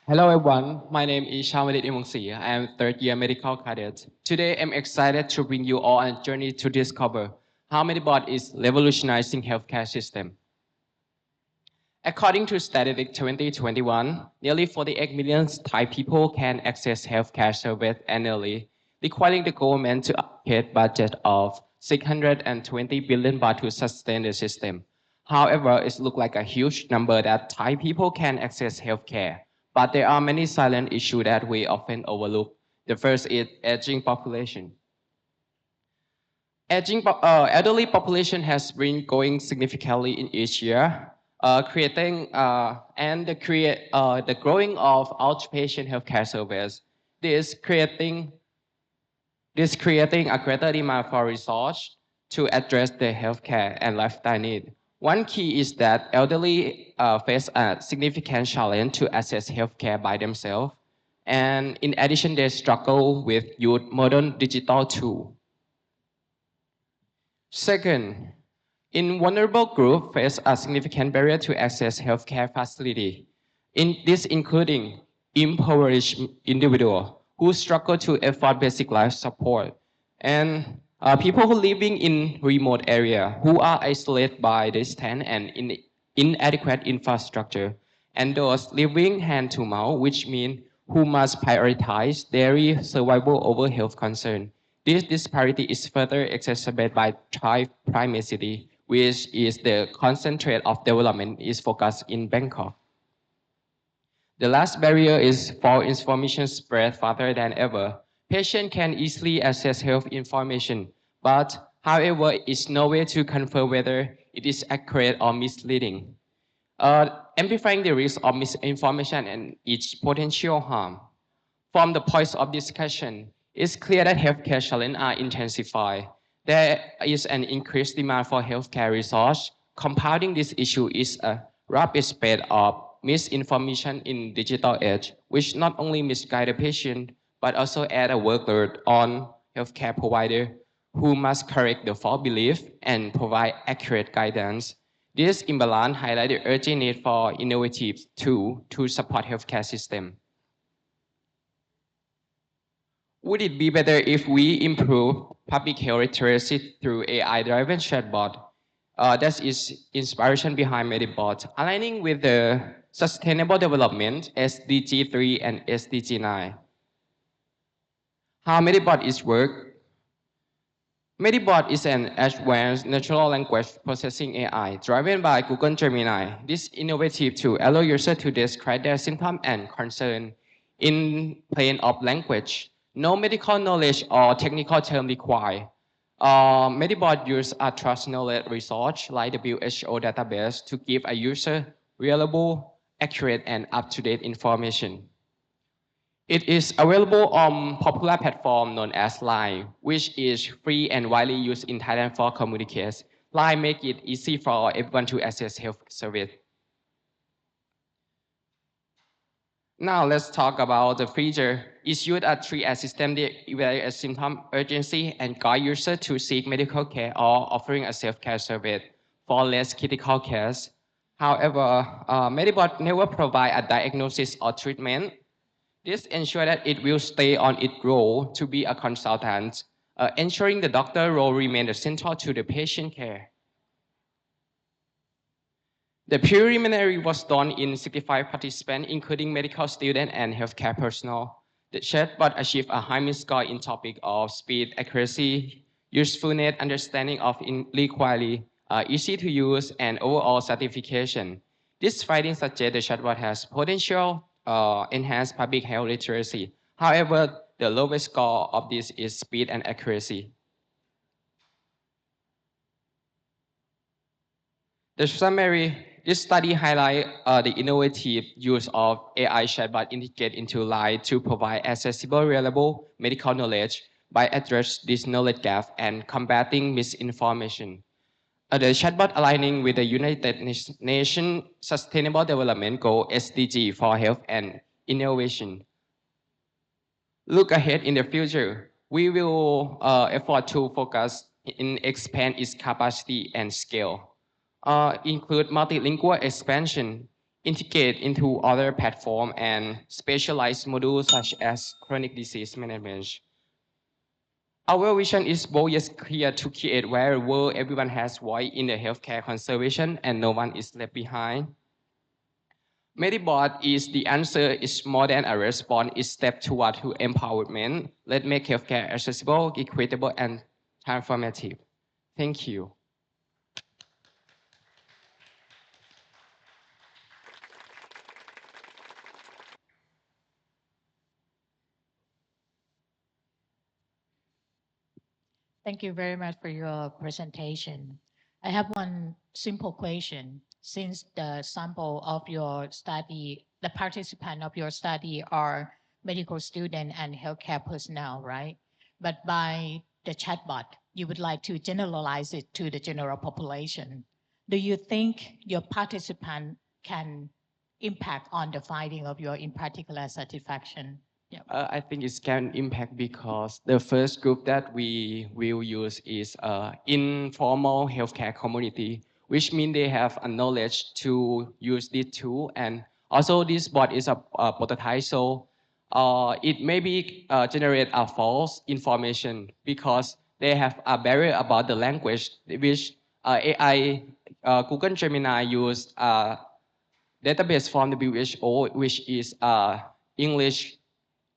Hello everyone, my name is Charnwarit Eamwongsri. I am third year medical cadet. Today I'm excited to bring you all on a journey to discover how Medibot is revolutionizing healthcare system. According to Statistics 2021, nearly 48 million Thai people can access healthcare service annually, requiring the government to allocate budget of 620 billion baht to sustain the system. However, it looks like a huge number that Thai people can access healthcare, but there are many silent issues that we often overlook. The first is aging population. Elderly population has been growing significantly in each year, creating and the growing of outpatient healthcare service. This creating this creating a greater demand for resource to address the healthcare and lifestyle need. One key is that elderly face a significant challenge to access healthcare by themselves, and in addition, they struggle with use modern digital tools. Second, in vulnerable group face a significant barrier to access healthcare facility. In this including impoverished individual who struggle to afford basic life support and people who living in remote area who are isolated by distance and inadequate infrastructure and those living hand to mouth, which mean who must prioritize daily survival over health concern. This disparity is further exacerbated by Thai primacy, which is the concentrate of development is focused in Bangkok. The last barrier is false information spread faster than ever. Patients can easily access health information, but however, is no way to confirm whether it is accurate or misleading, amplifying the risk of misinformation and its potential harm. From the points of discussion, it's clear that healthcare challenges are intensifying. There is an increased demand for healthcare resource. Compounding this issue is a rapid spread of misinformation in digital age, which not only misguide the patient, but also add a workload on healthcare provider who must correct the false belief and provide accurate guidance. This imbalance highlights the urgent need for innovative tools to support healthcare system. Would it be better if we improve public health literacy through AI-driven chatbot? That is inspiration behind Medibot, aligning with the Sustainable Development SDG 3 and SDG 9. How Medibot is work? Medibot is an advanced natural language processing AI driven by Google Gemini. This innovative tool allows users to describe their symptoms and concern in plain of language. No medical knowledge or technical term required. Medibot uses a trust knowledge resource like the WHO database to give a user reliable, accurate, and up-to-date information. It is available on popular platform known as Line, which is free and widely used in Thailand for communication. Line make it easy for everyone to access health service. Now let's talk about the feature. It's used as triage system that evaluates symptom urgency and guide user to seek medical care or offering a self-care service for less critical cases. However, Medibot never provide a diagnosis or treatment. This ensures that it will stay on its role to be a consultant, ensuring the doctor role remains central to the patient care. The preliminary was done in 65 participants, including medical students and healthcare personnel. The chatbot achieved a high score in topic of speed, accuracy, usefulness, understanding of inequality, easy to use, and overall certification. This finding suggests the chatbot has potential enhance public health literacy. However, the lowest score of this is speed and accuracy. The summary, this study highlights the innovative use of AI chatbot integrated into Line to provide accessible, reliable medical knowledge by addressing this knowledge gap and combating misinformation. The chatbot aligning with the United Nations Sustainable Development Goal SDG for health and innovation. Look ahead in the future, we will effort to focus in expand its capacity and scale. Include multilingual expansion, integrate into other platform and specialized modules such as chronic disease management. Our vision is bold yet clear to create where world everyone has voice in the healthcare conservation and no one is left behind. Medibot is the answer is more than a response, it's step toward to empowerment. Let's make healthcare accessible, equitable, and transformative. Thank you. Thank you very much for your presentation. I have one simple question. Since the sample of your study, the participant of your study are medical student and healthcare personnel, right? But by the chatbot, you would like to generalize it to the general population. Do you think your participant can impact on the finding of your in particular satisfaction? Yeah. I think it can impact because the first group that we will use is informal healthcare community, which means they have a knowledge to use this tool. And also this bot is a prototype, so it may be generate a false information because they have a barrier about the language, which AI, Google Gemini use database from the WHO, which is English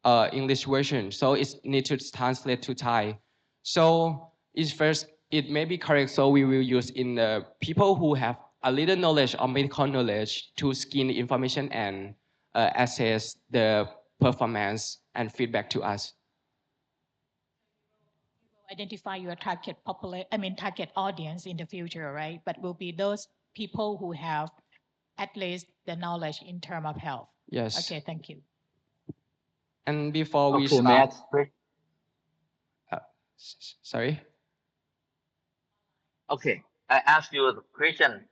version, so it needs to translate to Thai. So it's first, it may be correct, so we will use in the people who have a little knowledge or medical knowledge to scan the information and assess the performance and feedback to us. Identify your target audience in the future, right? But will be those people who have at least the knowledge in terms of health. Yes. Okay, thank you. And before we Okay, may I start, sorry. Okay, I ask you a question.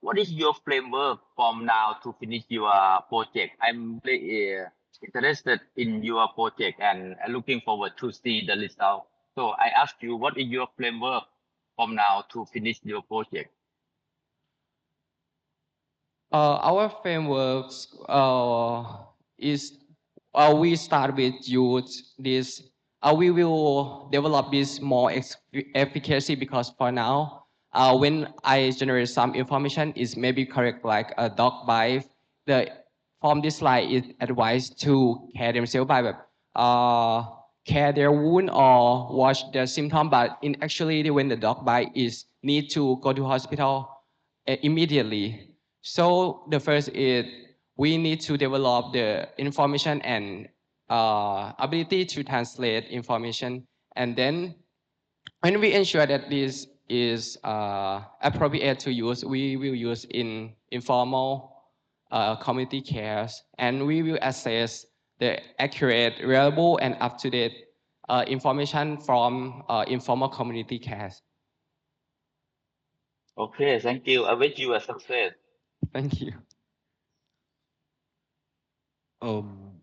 What is your framework from now to finish your project? I'm really interested in your project and looking forward to see the result. So I ask you, what is your framework from now to finish your project? Our frameworks is we start with use this. We will develop this more efficacy because for now, when I generate some information, is maybe correct like a dog bite. The from this slide is advised to care themselves by uh, care their wound or watch their symptom. But in actually, when the dog bite is need to go to hospital immediately. So the first is we need to develop the information and ability to translate information. And then when we ensure that this is appropriate to use, we will use in informal community cares, and we will assess the accurate, reliable, and up-to-date information from informal community cares. Okay, thank you. I wish you a success. Thank you. Um,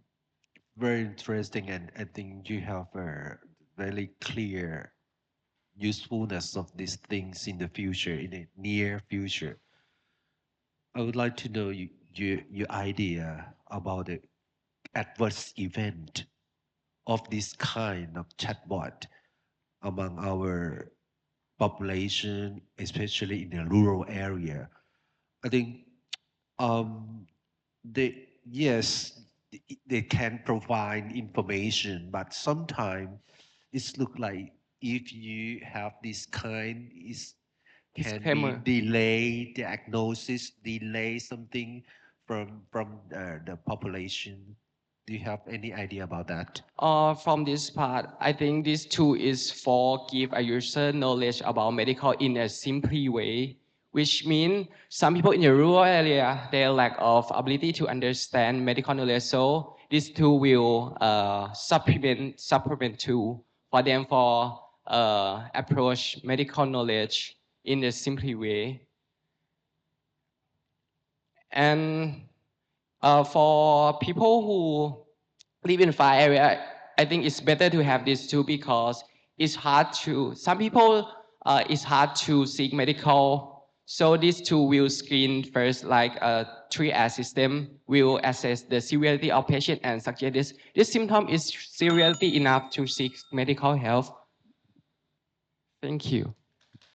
Very interesting, and I think you have a very clear usefulness of these things in the future, in the near future. I would like to know your idea about the adverse event of this kind of chatbot among our population, especially in the rural area. I think um, they yes, they can provide information, but sometimes it's look like if you have this kind, is can be Disclaimer. delay diagnosis, delay something from the population. Do you have any idea about that? From this part, I think this tool is for give a user knowledge about medical in a simple way, which means some people in the rural area, they lack of ability to understand medical knowledge. So this tool will supplement tool for them for approach medical knowledge in a simple way. And for people who live in far area, I think it's better to have this too because it's hard to, some people, it's hard to seek medical So these two will screen first, like a triage system will assess the severity of patient and suggest this symptom is severity enough to seek medical help. Thank you.